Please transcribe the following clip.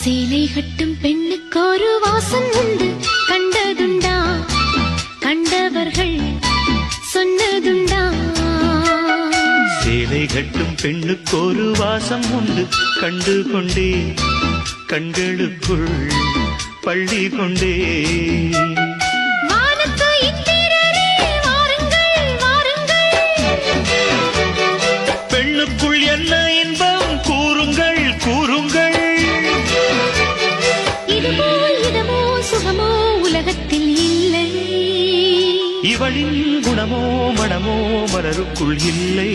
சேலை கட்டும் பெண்ணுக்கு ஒரு வாசம் உண்டு, கண்டதுண்டா? கண்டவர்கள் சொன்னதுண்டா? சேலை கட்டும் பெண்ணுக்கு ஒரு வாசம் உண்டு, கண்டு கொண்டே கண்களுக்குள் பள்ளி கொண்டே. பெண்ணுக்குள் என்ன இன்பம் கூறுங்கள் கூறுங்கள். இதுமோ இதமோ சுகமோ உலகத்தில் இல்லை, இவளின் குணமோ மனமோ மலருக்குள் இல்லை.